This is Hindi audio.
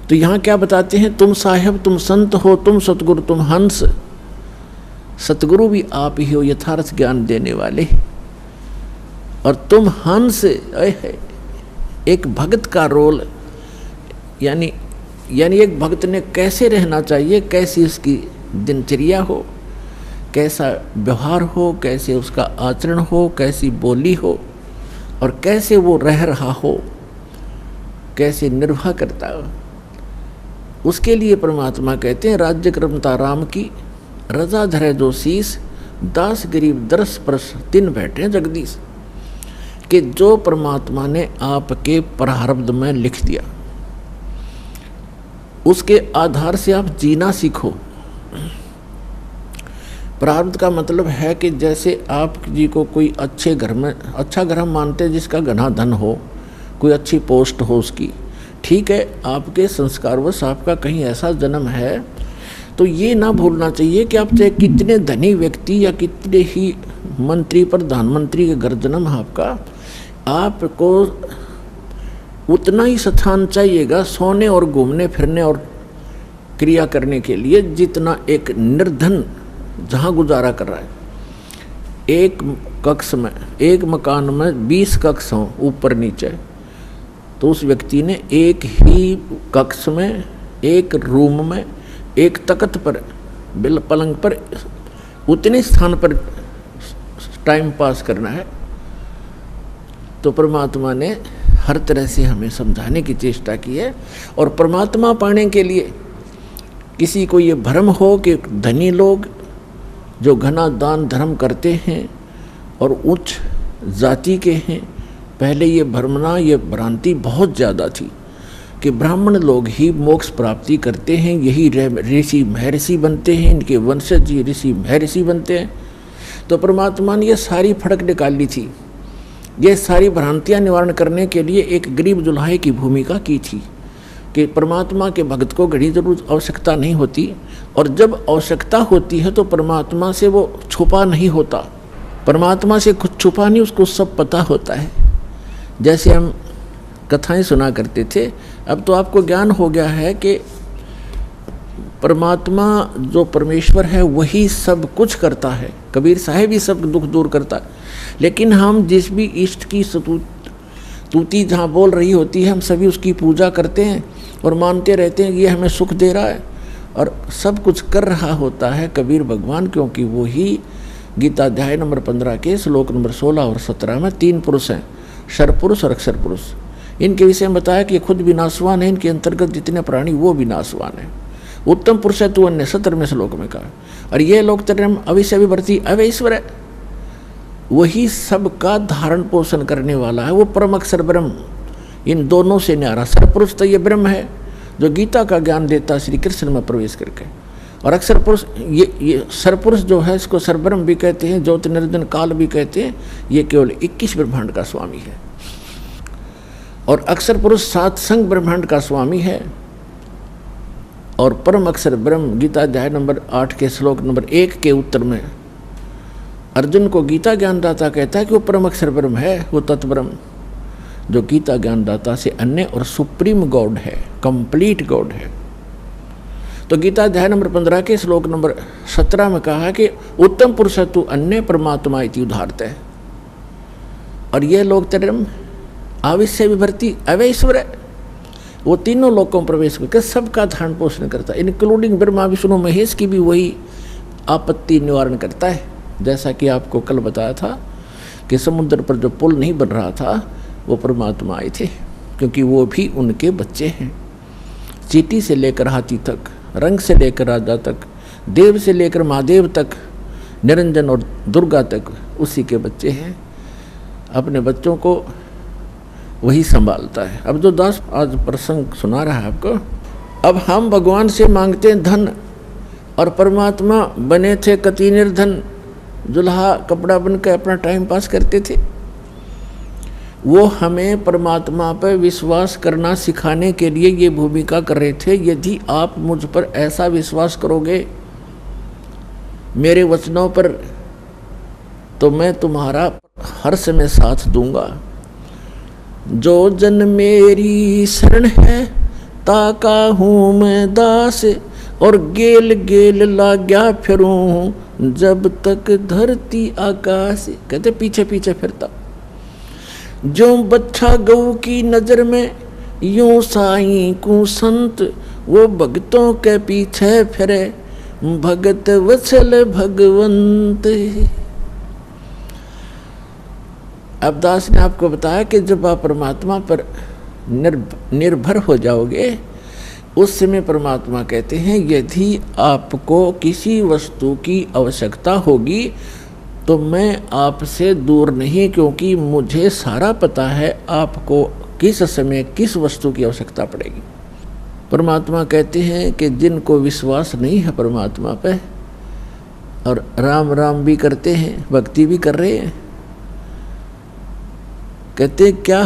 तो यहाँ क्या बताते हैं, तुम साहेब तुम संत हो, तुम सतगुरु तुम हंस। सतगुरु भी आप ही हो यथार्थ ज्ञान देने वाले, और तुम हंस। एक भक्त का रोल, यानी एक भक्त ने कैसे रहना चाहिए, कैसी उसकी दिनचर्या हो, कैसा व्यवहार हो, कैसे उसका आचरण हो, कैसी बोली हो, और कैसे वो रह रहा हो, कैसे निर्वाह करता हो, उसके लिए परमात्मा कहते हैं राज्य क्रमता राम की, रजा धरे जो शीस, दास गरीब दरस परस तिन बैठे जगदीश। कि जो परमात्मा ने आपके प्रारब्ध में लिख दिया, उसके आधार से आप जीना सीखो। प्रारब्ध का मतलब है कि जैसे आप जी को कोई अच्छे घर में, अच्छा घर हम मानते हैं जिसका घना धन हो, कोई अच्छी पोस्ट हो उसकी, ठीक है, आपके संस्कारवश आपका कहीं ऐसा जन्म है, तो ये ना भूलना चाहिए कि आप चाहे कितने धनी व्यक्ति या कितने ही मंत्री प्रधानमंत्री के घर जन्म आपको उतना ही स्थान चाहिएगा सोने और घूमने फिरने और क्रिया करने के लिए जितना एक निर्धन जहाँ गुजारा कर रहा है। एक कक्ष में, एक मकान में 20 कक्ष हों ऊपर नीचे, तो उस व्यक्ति ने एक ही कक्ष में, एक रूम में, एक तख्त पर, बिल पलंग पर, उतने स्थान पर टाइम पास करना है। तो परमात्मा ने हर तरह से हमें समझाने की चेष्टा की है। और परमात्मा पाने के लिए किसी को ये भ्रम हो कि धनी लोग जो घना दान धर्म करते हैं और उच्च जाति के हैं, पहले ये भ्रमना, ये भ्रांति बहुत ज़्यादा थी कि ब्राह्मण लोग ही मोक्ष प्राप्ति करते हैं, यही ऋषि महर्षि बनते हैं, इनके वंशज ये ऋषि महर्षि बनते हैं। तो परमात्मा ने ये सारी फड़क निकाली थी, ये सारी भ्रांतियाँ निवारण करने के लिए एक गरीब दुल्हाई की भूमिका की थी कि परमात्मा के भक्त को घड़ी जरूर आवश्यकता नहीं होती, और जब आवश्यकता होती है तो परमात्मा से वो छुपा नहीं होता, परमात्मा से कुछ छुपा नहीं, उसको सब पता होता है। जैसे हम कथाएं सुना करते थे, अब तो आपको ज्ञान हो गया है कि परमात्मा जो परमेश्वर है वही सब कुछ करता है, कबीर साहब ही सब दुख दूर करता है। लेकिन हम जिस भी इष्ट की स्तुति जहाँ बोल रही होती है, हम सभी उसकी पूजा करते हैं और मानते रहते हैं कि ये हमें सुख दे रहा है, और सब कुछ कर रहा होता है कबीर भगवान, क्योंकि वो ही गीता अध्याय नंबर 15 के श्लोक नंबर 16 और 17 में 3 पुरुष हैं, शरपुरुष और अक्षर पुरुष। इनके विषय में बताया कि खुद विनाशवान है, इनके अंतर्गत जितने प्राणी वो विनाशवान है। उत्तम पुरुष है तू अन्य 17वें श्लोक में कहा। और ये लोग तरम अविष्य विभर्ती अवैश्वर है, वही सबका धारण पोषण करने वाला है, वो परम अक्षर ब्रह्म। इन दोनों से न्यारा सरपुरुष तो ये ब्रह्म है जो गीता का ज्ञान देता श्री कृष्ण में प्रवेश करके, और अक्षर पुरुष ये सरपुरुष जो है इसको सरब्रह्म भी कहते हैं, ज्योति निर्जन काल भी कहते हैं। ये केवल 21 ब्रह्मांड का स्वामी है, और अक्षर पुरुष 7 संग ब्रह्मांड का स्वामी है। और परम अक्षर ब्रह्म गीता अध्याय नंबर 8 के श्लोक नंबर 1 के उत्तर में अर्जुन को गीता ज्ञानदाता कहता है कि वो परम अक्षर ब्रह्म है, वो तत्ब्रह्म जो गीता ज्ञानदाता से अन्य और सुप्रीम गॉड है, कंप्लीट गॉड है। तो गीता अध्याय नंबर 15 के श्लोक नंबर 17 में कहा कि उत्तम पुरुष तु अन्य परमात्मा इति उदाहरत है। और ये लोग तरम आविष्य विभर्ती अवैश्वर है, वो तीनों लोकों में प्रवेश करके सबका धारण पोषण करता है, इंक्लूडिंग ब्रह्मा विष्णु महेश की भी वही आपत्ति निवारण करता है। जैसा कि आपको कल बताया था कि समुद्र पर जो पुल नहीं बन रहा था वो परमात्मा आए थे, क्योंकि वो भी उनके बच्चे हैं। चींटी से लेकर हाथी तक, रंग से लेकर राजा तक, देव से लेकर महादेव तक, निरंजन और दुर्गा तक उसी के बच्चे हैं। अपने बच्चों को वही संभालता है। अब जो दास आज प्रसंग सुना रहा है आपको, अब हम भगवान से मांगते हैं धन, और परमात्मा बने थे कति निर्धन, दुल्हा कपड़ा बन के अपना टाइम पास करते थे। वो हमें परमात्मा पर विश्वास करना सिखाने के लिए ये भूमिका कर रहे थे। यदि आप मुझ पर ऐसा विश्वास करोगे मेरे वचनों पर, तो मैं तुम्हारा हर समय साथ दूंगा। जो जन मेरी शरण है ताका हूँ मैं दास, और गेल गेल लाग्या फिरूं जब तक धरती आकाश। कहते पीछे पीछे फिरता, जो बच्चा गऊ की नजर में यूं साईं को संत, वो भगतों के पीछे फिरे भगत वत्सल भगवंत। अब दास ने आपको बताया कि जब आप परमात्मा पर निर्भर हो जाओगे, उस समय परमात्मा कहते हैं यदि आपको किसी वस्तु की आवश्यकता होगी तो मैं आपसे दूर नहीं, क्योंकि मुझे सारा पता है आपको किस समय किस वस्तु की आवश्यकता पड़ेगी। परमात्मा कहते हैं कि जिनको विश्वास नहीं है परमात्मा पे और राम राम भी करते हैं, भक्ति भी कर रहे हैं, कहते क्या